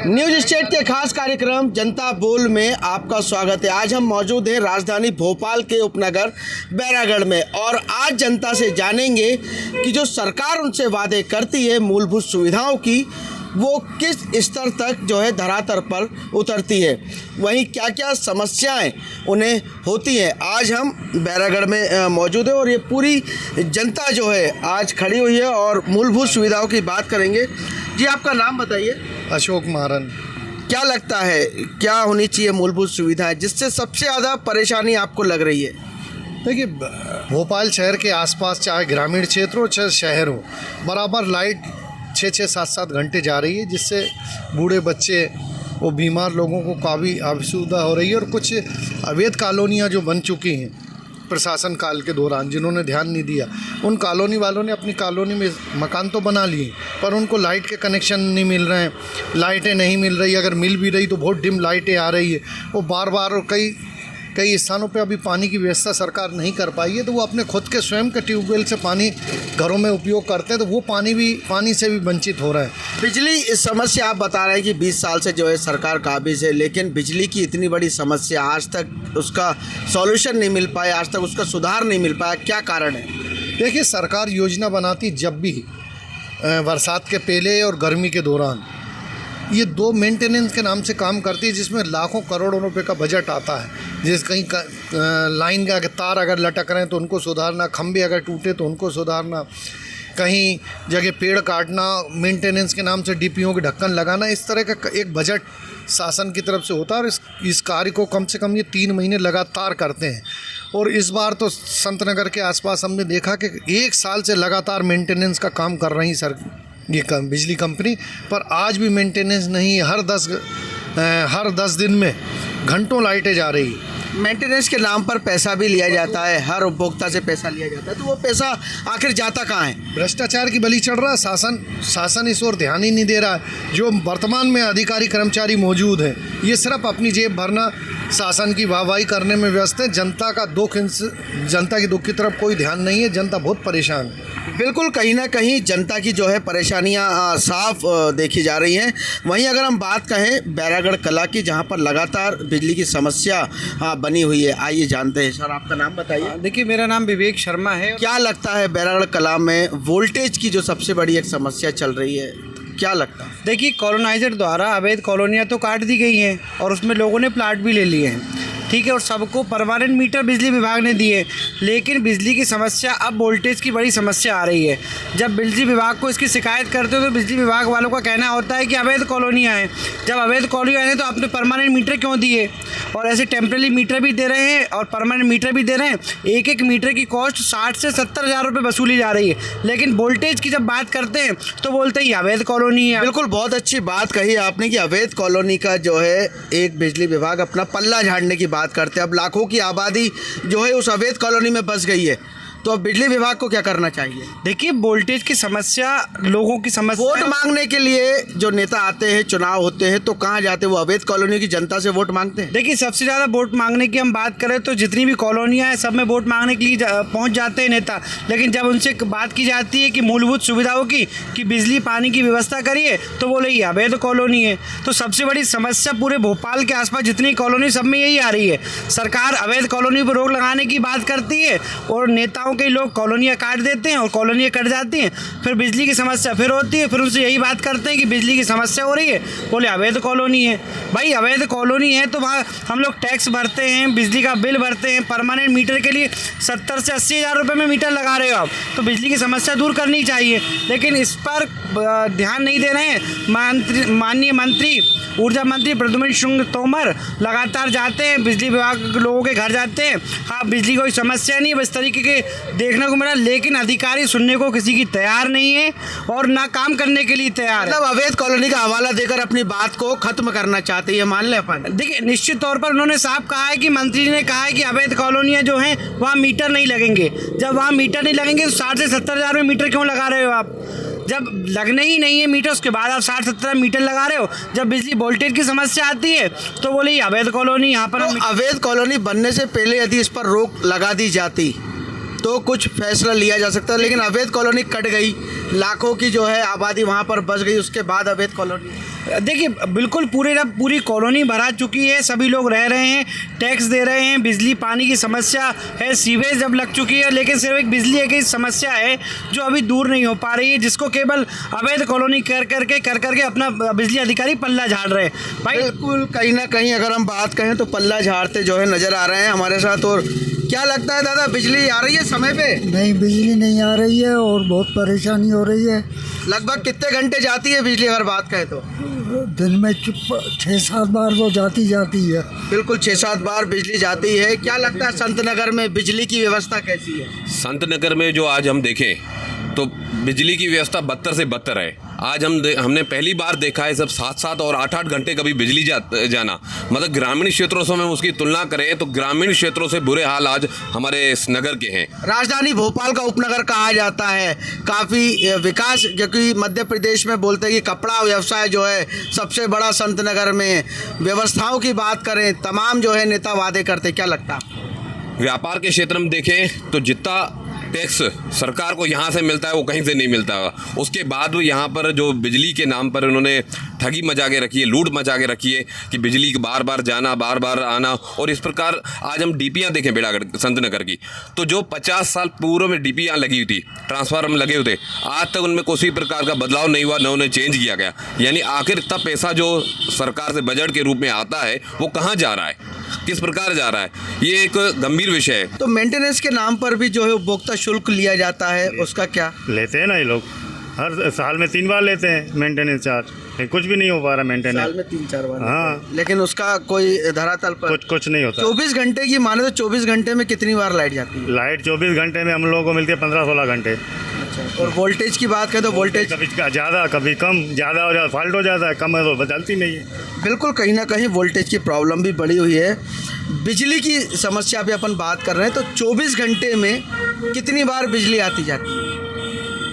News state के खास कार्यक्रम जनता बोल में आपका स्वागत है। आज हम मौजूद हैं राजधानी भोपाल के उपनगर बैरागढ़ में और आज जनता से जानेंगे कि जो सरकार उनसे वादे करती है मूलभूत सुविधाओं की, वो किस स्तर तक जो है धरातल पर उतरती है, वहीं क्या क्या समस्याएं उन्हें होती हैं। आज हम बैरागढ़ में मौजूद हैं और ये पूरी जनता जो है आज खड़ी हुई है और मूलभूत सुविधाओं की बात करेंगे। जी, आपका नाम बताइए। अशोक महारन। क्या लगता है क्या होनी चाहिए मूलभूत सुविधाएं जिससे सबसे ज़्यादा परेशानी आपको लग रही है? देखिए, भोपाल शहर के आसपास चाहे ग्रामीण क्षेत्र हो चाहे शहर हो, बराबर लाइट 6-6, 7-7 घंटे जा रही है, जिससे बूढ़े बच्चे वो बीमार लोगों को काफ़ी असुविधा हो रही है। और कुछ अवैध कॉलोनियाँ जो बन चुकी हैं प्रशासन काल के दौरान, जिन्होंने ध्यान नहीं दिया, उन कॉलोनी वालों ने अपनी कॉलोनी में मकान तो बना लिए पर उनको लाइट के कनेक्शन नहीं मिल रहे हैं, लाइटें नहीं मिल रही, अगर मिल भी रही तो बहुत डिम लाइटें आ रही है। वो बार बार और कई स्थानों पे अभी पानी की व्यवस्था सरकार नहीं कर पाई है, तो वो अपने खुद के स्वयं के ट्यूबवेल से पानी घरों में उपयोग करते हैं, तो वो पानी से भी वंचित हो रहा है। बिजली समस्या आप बता रहे हैं कि 20 साल से जो है सरकार काबिज है, लेकिन बिजली की इतनी बड़ी समस्या आज तक उसका सॉल्यूशन नहीं मिल पाया, आज तक उसका सुधार नहीं मिल पाया, क्या कारण है? देखिए, सरकार योजना बनाती जब भी बरसात के पहले और गर्मी के दौरान, ये दो मेंटेनेंस के नाम से काम करती है, जिसमें लाखों करोड़ों रुपए का बजट आता है। जिस कहीं लाइन का तार अगर लटक रहे हैं तो उनको सुधारना, खंभे अगर टूटे तो उनको सुधारना, कहीं जगह पेड़ काटना, मेंटेनेंस के नाम से डीपीओ के ढक्कन लगाना, इस तरह का एक बजट शासन की तरफ से होता है। और इस कार्य को कम से कम ये 3 महीने लगातार करते हैं। और इस बार तो संतनगर के आसपास हमने देखा कि 1 साल से लगातार मेंटेनेंस का काम कर रही सर ये बिजली कंपनी, पर आज भी मेंटेनेंस नहीं है। हर 10 दिन में घंटों लाइटें जा रही। मेंटेनेंस के नाम पर पैसा भी लिया जाता है, हर उपभोक्ता से पैसा लिया जाता है, तो वो पैसा आखिर जाता कहाँ है? भ्रष्टाचार की बलि चढ़ रहा है। शासन इस ओर ध्यान ही नहीं दे रहा है। जो वर्तमान में अधिकारी कर्मचारी मौजूद हैं, ये सिर्फ अपनी जेब भरना, शासन की वाहवाही करने में व्यस्त है। जनता की दुख की तरफ कोई ध्यान नहीं है। जनता बहुत परेशान है। बिल्कुल, कहीं ना कहीं जनता की जो है परेशानियां साफ देखी जा रही हैं। वहीं अगर हम बात कहें बैरागढ़ कला की, जहां पर लगातार बिजली की समस्या बनी हुई है, आइए जानते हैं। सर, आपका नाम बताइए। देखिए, मेरा नाम विवेक शर्मा है। क्या लगता है बैरागढ़ कला में वोल्टेज की जो सबसे बड़ी एक समस्या चल रही है, क्या लगता है? देखिए, कॉलोनाइजर द्वारा अवैध कॉलोनियाँ तो काट दी गई हैं और उसमें लोगों ने प्लाट भी ले लिए हैं, ठीक है, और सबको परमानेंट मीटर बिजली विभाग ने दिए। लेकिन बिजली की समस्या, अब वोल्टेज की बड़ी समस्या आ रही है। जब बिजली विभाग को इसकी शिकायत करते हो तो बिजली विभाग वालों का कहना होता है कि अवैध कॉलोनियाँ हैं। जब अवैध कॉलोनियाँ हैं तो आपने परमानेंट मीटर क्यों दिए? और ऐसे टेम्प्रेरी मीटर भी दे रहे हैं और परमानेंट मीटर भी दे रहे हैं। एक मीटर की कॉस्ट 60 से 70 हज़ार रुपये वसूली जा रही है। लेकिन वोल्टेज की जब बात करते हैं तो बोलते हैं अवैध कॉलोनी है। बिल्कुल, बहुत अच्छी बात कही आपने कि अवैध कॉलोनी का जो है एक बिजली विभाग अपना पल्ला झाड़ने की बात करते हैं। अब लाखों की आबादी जो है उस अवैध कॉलोनी में बस गई है, तो अब बिजली विभाग को क्या करना चाहिए? देखिए, वोल्टेज की समस्या, लोगों की समस्या, वोट मांगने के लिए जो नेता आते हैं, चुनाव होते हैं, तो कहाँ जाते हैं? वो अवैध कॉलोनी की जनता से वोट मांगते हैं। देखिए, सबसे ज़्यादा वोट मांगने की हम बात करें तो जितनी भी कॉलोनियाँ हैं सब में वोट मांगने के लिए पहुँच जाते हैं नेता। लेकिन जब उनसे बात की जाती है कि मूलभूत सुविधाओं की, कि बिजली पानी की व्यवस्था करिए, तो बोले ये अवैध कॉलोनी है। तो सबसे बड़ी समस्या पूरे भोपाल के आसपास जितनी कॉलोनी सब में यही आ रही है। सरकार अवैध कॉलोनी पर रोक लगाने की बात करती है और नेताओं के लोग कॉलोनियाँ काट देते हैं और कॉलोनियाँ कट जाती हैं। फिर बिजली की समस्या फिर होती है, फिर उनसे यही बात करते हैं कि बिजली की समस्या हो रही है, बोले अवैध कॉलोनी है। भाई, अवैध कॉलोनी है तो वहाँ हम लोग टैक्स भरते हैं, बिजली का बिल भरते हैं। परमानेंट मीटर के लिए 70 से 80 हज़ार रुपये में मीटर लगा रहे हो आप, तो बिजली की समस्या दूर करनी चाहिए। लेकिन इस पर ध्यान नहीं दे रहे हैं। माननीय मंत्री, ऊर्जा मंत्री प्रद्युम्न सिंह तोमर लगातार जाते हैं, बिजली विभाग के लोगों के घर जाते हैं। हाँ, बिजली कोई समस्या नहीं है, बस तरीके के देखने को मिला, लेकिन अधिकारी सुनने को किसी की तैयार नहीं है और ना काम करने के लिए तैयार है। मतलब अवैध कॉलोनी का हवाला देकर अपनी बात को खत्म करना चाहते हैं, मान ले अपन। देखिए, निश्चित तौर पर उन्होंने साफ कहा है कि मंत्री जी ने कहा है कि अवैध कॉलोनियाँ जो हैं वहाँ मीटर नहीं लगेंगे। जब वहाँ मीटर नहीं लगेंगे तो 60 से 70 हज़ार में मीटर क्यों लगा रहे हो आप? जब लगने ही नहीं है मीटर, उसके बाद आप 60-70 मीटर लगा रहे हो। जब बिजली वोल्टेज की समस्या आती है तो बोले ये अवैध कॉलोनी, यहाँ पर तो अवैध कॉलोनी बनने से पहले यदि इस पर रोक लगा दी जाती तो कुछ फैसला लिया जा सकता है, लेकिन अवैध कॉलोनी कट गई, लाखों की जो है आबादी वहाँ पर बस गई, उसके बाद अवैध कॉलोनी। देखिए बिल्कुल पूरी कॉलोनी भरा चुकी है, सभी लोग रह रहे हैं, टैक्स दे रहे हैं, बिजली पानी की समस्या है, सीवेज अब लग चुकी है, लेकिन सिर्फ एक बिजली की समस्या है जो अभी दूर नहीं हो पा रही है, जिसको केवल अवैध कॉलोनी कर करके अपना बिजली अधिकारी पल्ला झाड़ रहे हैं भाई। बिल्कुल, कहीं ना कहीं अगर हम बात करें तो पल्ला झाड़ते जो है नज़र आ रहे हैं हमारे साथ। और क्या लगता है दादा, बिजली आ रही है समय पे? नहीं, बिजली नहीं आ रही है और बहुत परेशानी हो रही है। लगभग कितने घंटे जाती है बिजली अगर बात करें तो? दिन में 6-7 बार वो जाती है। बिल्कुल 6-7 बार बिजली जाती है। क्या लगता है संत नगर में बिजली की व्यवस्था कैसी है? संत नगर में जो आज हम देखें तो बिजली की व्यवस्था बदतर से बदतर है। आज हमने पहली बार देखा है सब 7-7 और 8-8 घंटे कभी बिजली जाना। मतलब ग्रामीण क्षेत्रों से हम उसकी तुलना करें तो ग्रामीण क्षेत्रों से बुरे हाल आज हमारे इस नगर के हैं। राजधानी भोपाल का उपनगर कहा जाता है, काफ़ी विकास, क्योंकि मध्य प्रदेश में बोलते हैं कि कपड़ा व्यवसाय जो है सबसे बड़ा संत नगर में। व्यवस्थाओं की बात करें, तमाम जो है नेता वादे करते, क्या लगता है? व्यापार के क्षेत्र में देखें तो जितना टैक्स सरकार को यहाँ से मिलता है वो कहीं से नहीं मिलता। उसके बाद भी यहाँ पर जो बिजली के नाम पर उन्होंने ठगी मचा के रखी है, लूट मचा के रखी है कि बिजली बार बार जाना, बार बार आना। और इस प्रकार आज हम डीपीयाँ देखें बेड़ागढ़ संत नगर की, तो जो 50 साल पूर्व में डीपीयाँ लगी हुई थी, ट्रांसफार्मर लगे हुए थे, आज तक उनमें किसी प्रकार का बदलाव नहीं हुआ, न उन्हें चेंज किया गया। यानी आखिर इतना पैसा जो सरकार से बजट के रूप में आता है वो कहाँ जा रहा है, किस प्रकार जा रहा है, ये एक गंभीर विषय है। तो मेंटेनेंस के नाम पर भी जो है उपभोक्ता शुल्क लिया जाता है, उसका क्या? लेते हैं ना ये लोग, हर साल में 3 बार लेते हैं मेंटेनेंस चार्ज, लेकिन कुछ भी नहीं हो पा रहा मेंटेनेंस। साल में 3-4 बार? हाँ। लेकिन उसका कोई धरातल पर कुछ नहीं होता। 24 घंटे की माने तो 24 घंटे में कितनी बार लाइट जाती है? लाइट 24 घंटे में हम लोगों को मिलती है 15-16 घंटे। अच्छा। और वोल्टेज की बात करें तो वोल्टेज कभी ज़्यादा कभी कम, ज़्यादा हो जाता, फॉल्ट हो जाता है, कम है तो बदलती नहीं है। बिल्कुल, कहीं ना कहीं वोल्टेज की प्रॉब्लम भी बड़ी हुई है। बिजली की समस्या पे अपन बात कर रहे हैं तो 24 घंटे में कितनी बार बिजली आती जाती है?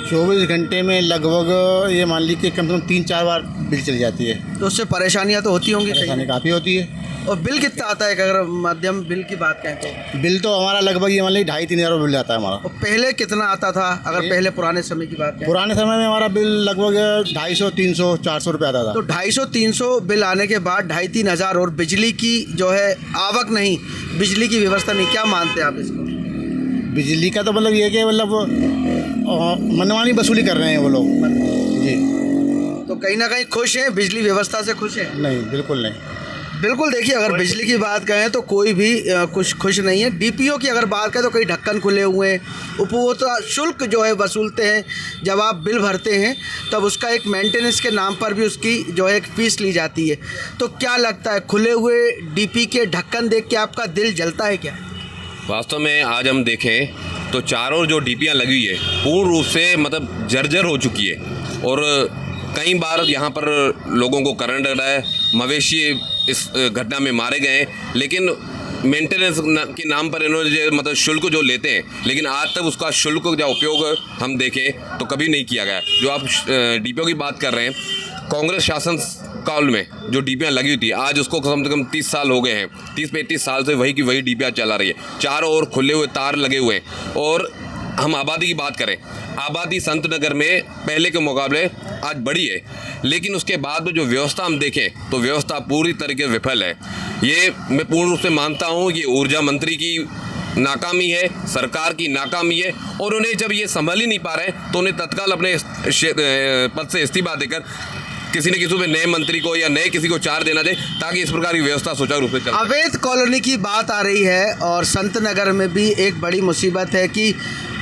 24 घंटे में लगभग ये मान लीजिए कम से कम 3-4 बार बिल चली जाती है। तो उससे परेशानियां तो होती होंगी कहीं? परेशानी काफ़ी होती है। और बिल कितना आता है अगर मध्यम बिल की बात करें तो? बिल तो हमारा लगभग ये मान लीजिए 2,500-3 हज़ार बिल आता है हमारा। और पहले कितना आता था अगर पहले पुराने समय की बात करें? पुराने समय में हमारा बिल लगभग 250, 300, 400 रुपये आता था। तो 250-300 बिल आने के बाद 2,500-3 हज़ार, और बिजली की जो है आवक नहीं, बिजली की व्यवस्था नहीं, क्या मानते हैं आप इसको? बिजली का तो मतलब ये कि मतलब मनमानी वसूली कर रहे हैं वो लोग जी। तो कहीं ना कहीं खुश हैं, बिजली व्यवस्था से खुश हैं? नहीं, बिल्कुल नहीं। बिल्कुल, देखिए अगर बिजली की बात करें तो कोई भी कुछ खुश नहीं है। डीपीओ की अगर बात करें तो कई ढक्कन खुले हुए हैं, उपभोक्ता शुल्क जो है वसूलते हैं। जब आप बिल भरते हैं तब उसका एक मेंटेनेंस के नाम पर भी उसकी जो है एक फ़ीस ली जाती है। तो क्या लगता है, खुले हुए डीपी के ढक्कन देख के आपका दिल जलता है क्या? वास्तव में आज हम देखें तो चारों जो डीपीयाँ लगी हुई है पूर्ण रूप से मतलब जर्जर हो चुकी है। और कई बार यहाँ पर लोगों को करंट लग रहा है, मवेशी इस घटना में मारे गए, लेकिन मेंटेनेंस के नाम पर इन्होंने जो मतलब शुल्क जो लेते हैं, लेकिन आज तक उसका शुल्क का उपयोग हम देखें तो कभी नहीं किया गया। जो आप डीपीओ की बात कर रहे हैं, कांग्रेस शासन काल में जो डीपीयाँ लगी हुई थी, आज उसको कम से कम 30 साल हो गए हैं। 30-35 साल से वही की वही डीपीयाँ चला रही है, चारों ओर खुले हुए तार लगे हुए हैं। और हम आबादी की बात करें, आबादी संत नगर में पहले के मुकाबले आज बढ़ी है, लेकिन उसके बाद में जो व्यवस्था हम देखें तो व्यवस्था पूरी तरीके से विफल है। ये मैं पूर्ण रूप से मानता हूँ कि ऊर्जा मंत्री की नाकामी है, सरकार की नाकामी है। और उन्हें जब ये संभल ही नहीं पा रहे तो उन्हें तत्काल अपने पद से इस्तीफा देकर किसी न किसी में नए मंत्री को या नए किसी को चार्ज देना चाहिए, ताकि इस प्रकार की व्यवस्था सुचारू रूप से चले। अवैध कॉलोनी की बात आ रही है और संत नगर में भी एक बड़ी मुसीबत है कि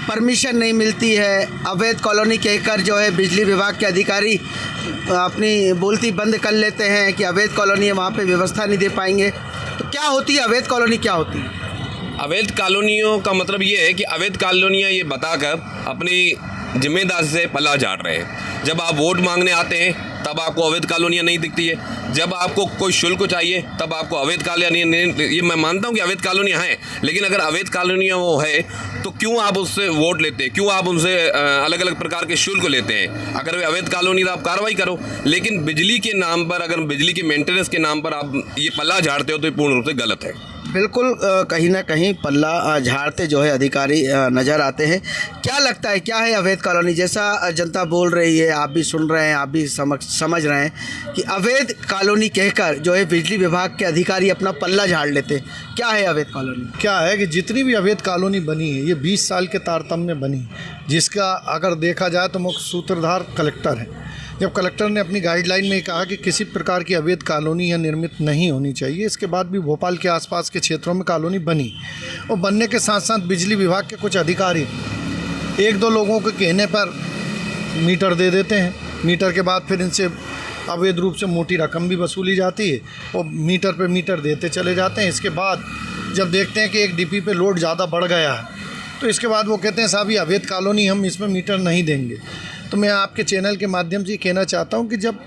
परमिशन नहीं मिलती है। अवैध कॉलोनी कहकर जो है बिजली विभाग के अधिकारी अपनी बोलती बंद कर लेते हैं कि अवैध कॉलोनी है, वहाँ पे व्यवस्था नहीं दे पाएंगे। तो क्या होती है अवैध कॉलोनी, क्या होती है? अवैध कॉलोनियों का मतलब ये है कि अवैध कॉलोनियाँ ये बताकर अपनी जिम्मेदारी से पला झाड़ रहे हैं। जब आप वोट मांगने आते हैं तब आपको अवैध कॉलोनियाँ नहीं दिखती है, जब आपको कोई शुल्क चाहिए तब आपको अवैध कॉलोनियाँ नहीं। ये मैं मानता हूँ कि अवैध कॉलोनियाँ हैं, लेकिन अगर अवैध कॉलोनियाँ वो है तो क्यों आप उससे वोट लेते हैं, क्यों आप उनसे अलग अलग प्रकार के शुल्क लेते हैं? अगर वे अवैध कॉलोनी तो आप कार्रवाई करो, लेकिन बिजली के नाम पर, अगर बिजली के मेंटेनेंस के नाम पर आप ये पल्ला झाड़ते हो तो ये पूर्ण रूप से गलत है। बिल्कुल कहीं ना कहीं पल्ला झाड़ते जो है अधिकारी नज़र आते हैं। क्या लगता है क्या है अवैध कॉलोनी? जैसा जनता बोल रही है, आप भी सुन रहे हैं, आप भी समझ रहे हैं कि अवैध कॉलोनी कहकर जो है बिजली विभाग के अधिकारी अपना पल्ला झाड़ लेते हैं। क्या है अवैध कॉलोनी? क्या है कि जितनी भी अवैध कॉलोनी बनी है ये 20 साल के तारतम्य में बनी, जिसका अगर देखा जाए तो मुख्य सूत्रधार कलेक्टर है। जब कलेक्टर ने अपनी गाइडलाइन में कहा कि किसी प्रकार की अवैध कॉलोनी या निर्मित नहीं होनी चाहिए, इसके बाद भी भोपाल के आसपास के क्षेत्रों में कॉलोनी बनी और बनने के साथ साथ बिजली विभाग के कुछ अधिकारी एक दो लोगों के कहने पर मीटर दे देते हैं। मीटर के बाद फिर इनसे अवैध रूप से मोटी रकम भी वसूली जाती है और मीटर पे मीटर देते चले जाते हैं। इसके बाद जब देखते हैं कि एक डीपी पे लोड ज़्यादा बढ़ गया है तो इसके बाद वो कहते हैं साहब ये अवैध कॉलोनी, हम इसमें मीटर नहीं देंगे। तो मैं आपके चैनल के माध्यम से कहना चाहता हूँ कि जब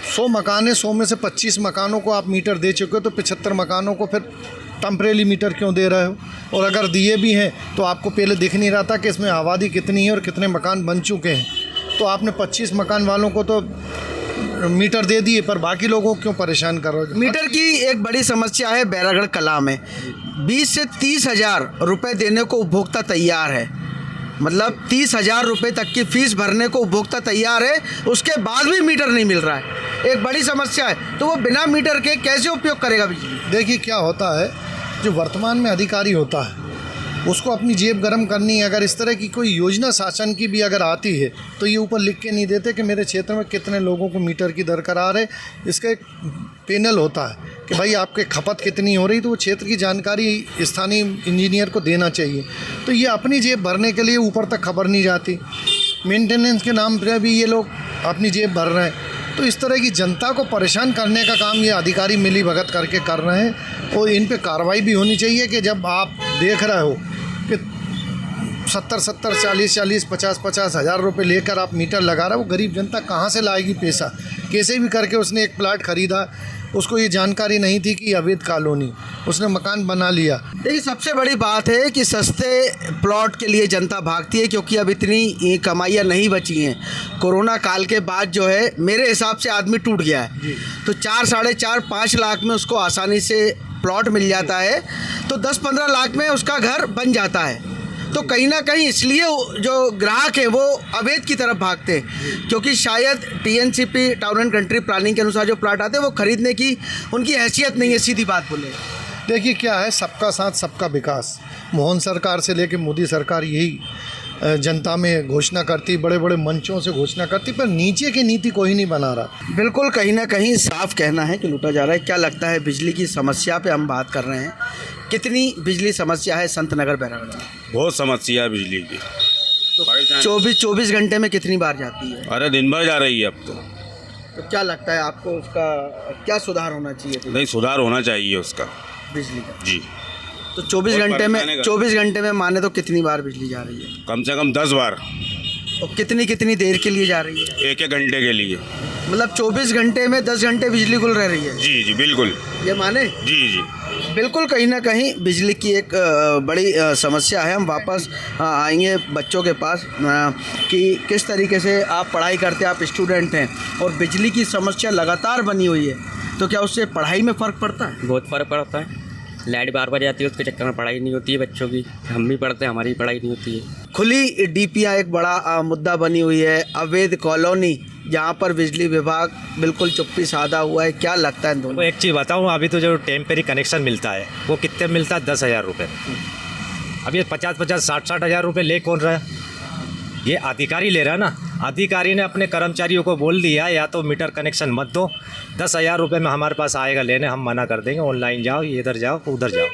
100 मकान है, 100 में से 25 मकानों को आप मीटर दे चुके हो तो 75 मकानों को फिर टेम्परेरी मीटर क्यों दे रहे हो? और अगर दिए भी हैं तो आपको पहले दिख नहीं रहा था कि इसमें आबादी कितनी है और कितने मकान बन चुके हैं। तो आपने 25 मकान वालों को तो मीटर दे दिए, पर बाकी लोगों को क्यों परेशान कर रहे हो? मीटर की एक बड़ी समस्या है बैरागढ़ कला में। 20 से 30 हज़ार रुपये देने को उपभोक्ता तैयार है, मतलब 30 हज़ार रुपये तक की फ़ीस भरने को उपभोक्ता तैयार है, उसके बाद भी मीटर नहीं मिल रहा है। एक बड़ी समस्या है। तो वो बिना मीटर के कैसे उपयोग करेगा बिजली? देखिए क्या होता है, जो वर्तमान में अधिकारी होता है उसको अपनी जेब गर्म करनी है। अगर इस तरह की कोई योजना शासन की भी अगर आती है तो ये ऊपर लिख के नहीं देते कि मेरे क्षेत्र में कितने लोगों को मीटर की दरकार है। इसका एक पैनल होता है कि भाई आपके खपत कितनी हो रही, तो वो क्षेत्र की जानकारी स्थानीय इंजीनियर को देना चाहिए। तो ये अपनी जेब भरने के लिए ऊपर तक खबर नहीं जाती, मेंटेनेंस के नाम पर भी ये लोग अपनी जेब भर रहे हैं। तो इस तरह की जनता को परेशान करने का काम ये अधिकारी मिली भगत करके कर रहे हैं और इन पे कार्रवाई भी होनी चाहिए कि जब आप देख रहे हो कि 70-70, 40-40, 50-50 हज़ार रुपये लेकर आप मीटर लगा रहे हो, वो गरीब जनता कहाँ से लाएगी पैसा? कैसे भी करके उसने एक प्लाट ख़रीदा, उसको ये जानकारी नहीं थी कि अवैध कॉलोनी, उसने मकान बना लिया। देखिए सबसे बड़ी बात है कि सस्ते प्लॉट के लिए जनता भागती है, क्योंकि अब इतनी कमाइयाँ नहीं बची हैं। कोरोना काल के बाद जो है मेरे हिसाब से आदमी टूट गया है। तो 4, 4.5, 5 लाख में उसको आसानी से प्लॉट मिल जाता है, तो 10-15 लाख में उसका घर बन जाता है। तो कहीं ना कहीं इसलिए जो ग्राहक है वो अवैध की तरफ भागते हैं, क्योंकि शायद TNCP town and country planning के अनुसार जो प्लाट आते हैं वो खरीदने की उनकी हैसियत नहीं है, सीधी बात बोले। देखिए क्या है, सबका साथ सबका विकास। मोहन सरकार से लेकर मोदी सरकार यही जनता में घोषणा करती, बड़े बड़े मंचों से घोषणा करती, पर नीचे की नीति कोई नहीं बना रहा। बिल्कुल कहीं ना कहीं साफ कहना है कि लूटा जा रहा है। क्या लगता है, बिजली की समस्या पे हम बात कर रहे हैं, कितनी बिजली समस्या है संत नगर बैरागढ़ में? बहुत समस्या है बिजली की। 24 घंटे में कितनी बार जाती है? अरे दिन भर जा रही है अब तो क्या लगता है आपको, उसका क्या सुधार होना चाहिए? नहीं, सुधार होना चाहिए उसका, बिजली का जी। तो 24 घंटे में माने तो कितनी बार बिजली जा रही है? कम से कम 10 बार। और कितनी देर के लिए जा रही है? 1-1 घंटे के लिए। मतलब 24 घंटे में 10 घंटे बिजली गुल रह रही है? जी जी बिल्कुल, ये माने? जी जी बिल्कुल कहीं ना कहीं बिजली की एक बड़ी समस्या है। हम वापस आएंगे बच्चों के पास कि किस तरीके से आप पढ़ाई करते हैं, आप स्टूडेंट हैं और बिजली की समस्या लगातार बनी हुई है, तो क्या उससे पढ़ाई में फ़र्क पड़ता है? बहुत फ़र्क पड़ता है। लाइट बार जाती है, उसके चक्कर में पढ़ाई नहीं होती है बच्चों की। हम भी पढ़ते हैं, हमारी पढ़ाई नहीं होती है। खुली डीपियाँ एक बड़ा मुद्दा बनी हुई है, अवैध कॉलोनी जहाँ पर बिजली विभाग बिल्कुल चुप्पी साधा हुआ है। क्या लगता है दोनों? एक चीज़ बताऊँ, अभी तो जो टेम्परेरी कनेक्शन मिलता है वो कितने मिलता है? 10,000 रुपये। अब ये 50-50, 60-60 हज़ार रुपये ले कौन रहा है? ये अधिकारी ले रहा है ना। अधिकारी ने अपने कर्मचारियों को बोल दिया या तो मीटर कनेक्शन मत दो, 10,000 रुपये में हमारे पास आएगा लेने, हम मना कर देंगे, ऑनलाइन जाओ, इधर जाओ, उधर जाओ।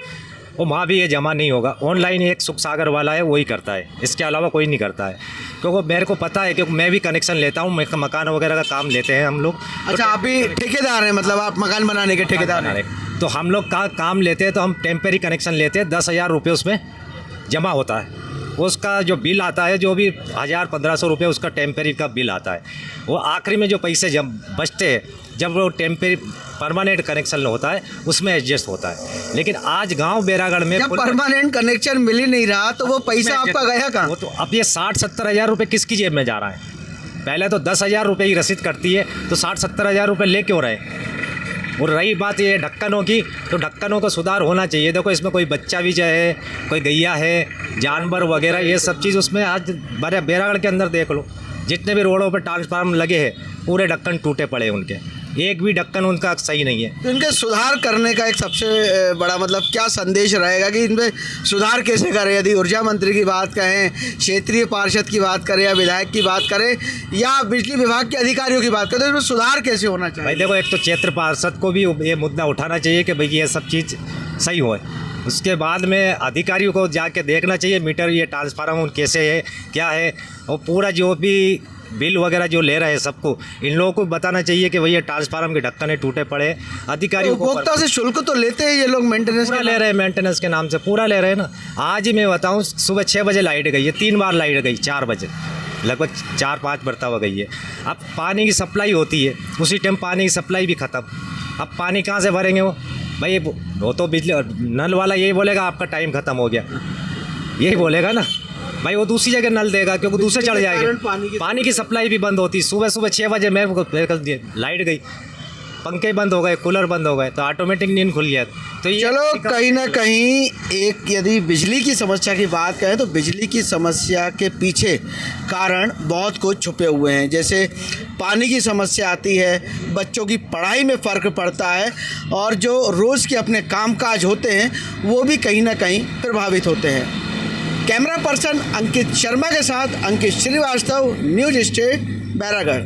वो वहाँ भी ये जमा नहीं होगा। ऑनलाइन एक सुख सागर वाला है, वही करता है, इसके अलावा कोई नहीं करता है। क्योंकि मेरे को पता है, क्योंकि मैं भी कनेक्शन लेता हूँ, मकान वगैरह का काम लेते हैं हम लोग। अच्छा, आप भी ठेकेदार हैं? मतलब आप मकान बनाने के ठेकेदार हैं? तो हम लोग का काम लेते हैं, तो हम टेम्परेरी कनेक्शन लेते हैं, 10,000 रुपये उसमें जमा होता है। उसका जो बिल आता है, जो भी 1,000-1,500 रुपये उसका टेम्परेरी का बिल आता है, वो आखिरी में जो पैसे जब बचते हैं, जब वो टेम्परेरी परमानेंट कनेक्शन होता है उसमें एडजस्ट होता है। लेकिन आज गांव बैरागढ़ में जब परमानेंट कनेक्शन मिल ही नहीं रहा तो वो पैसा आपका गया कहाँ? वो तो अब ये 60-70 हज़ार रुपये किसकी जेब में जा रहा है? पहले तो 10,000 रुपये की रसीद कटती है, तो 60-70 हज़ार रुपये ले क्यों रहे? और रही बात ये ढक्कनों की, तो ढक्कनों का सुधार होना चाहिए। देखो इसमें कोई बच्चा भी चाहे, कोई गैया है, जानवर वगैरह, ये सब चीज़ उसमें आज बड़े बैरागढ़ के अंदर देख लो, जितने भी रोडों पर ट्रांसफार्मर लगे हैं पूरे ढक्कन टूटे पड़े हैं उनके, एक भी ढक्कन उनका सही नहीं है। तो इनके सुधार करने का एक सबसे बड़ा मतलब क्या संदेश रहेगा कि इनमें सुधार कैसे करें? यदि ऊर्जा मंत्री की बात करें, क्षेत्रीय पार्षद की बात करें, या विधायक की बात करें, या बिजली विभाग के अधिकारियों की बात करें, तो इसमें सुधार कैसे होना भाई चाहिए? देखो, एक तो क्षेत्र पार्षद को भी ये मुद्दा उठाना चाहिए कि भाई ये सब चीज़ सही हो। उसके बाद में अधिकारियों को जाके देखना चाहिए मीटर, ये ट्रांसफार्मर कैसे है, क्या है, और पूरा जो भी बिल वगैरह जो ले रहे हैं सबको, इन लोगों को बताना चाहिए कि भैया ट्रांसफार्मर के ढक्कन टूटे पड़े। अधिकारियों को उपभोक्ता से शुल्क तो लेते हैं ये लोग, मेंटेनेंस पूरा ले रहे हैं, मेंटेनेंस के नाम से पूरा ले रहे हैं ना। आज ही मैं बताऊं, सुबह 6 बजे लाइट गई है, 3 बार लाइट गई, 4 बजे लगभग 4-5 बरतावा गई है। अब पानी की सप्लाई होती है, उसी टाइम पानी की सप्लाई भी ख़त्म। अब पानी कहाँ से भरेंगे वो? भाई वो तो बिजली नल वाला यही बोलेगा आपका टाइम ख़त्म हो गया, यही बोलेगा ना भाई। वो दूसरी जगह नल देगा क्योंकि दूसरे चढ़ जाएगा। पानी की सप्लाई भी बंद होती, सुबह 6 बजे मैं लाइट गई, पंखे बंद हो गए, कूलर बंद हो गए, तो ऑटोमेटिक नींद खुल गया। तो ये चलो कहीं ना कहीं एक यदि बिजली की समस्या की बात करें तो बिजली की समस्या के पीछे कारण बहुत कुछ छुपे हुए हैं। जैसे पानी की समस्या आती है, बच्चों की पढ़ाई में फ़र्क पड़ता है, और जो रोज़ के अपने कामकाज होते हैं वो भी कहीं ना कहीं प्रभावित होते हैं। कैमरा पर्सन अंकित शर्मा के साथ अंकित श्रीवास्तव, न्यूज़ स्टेट, बैरागढ़।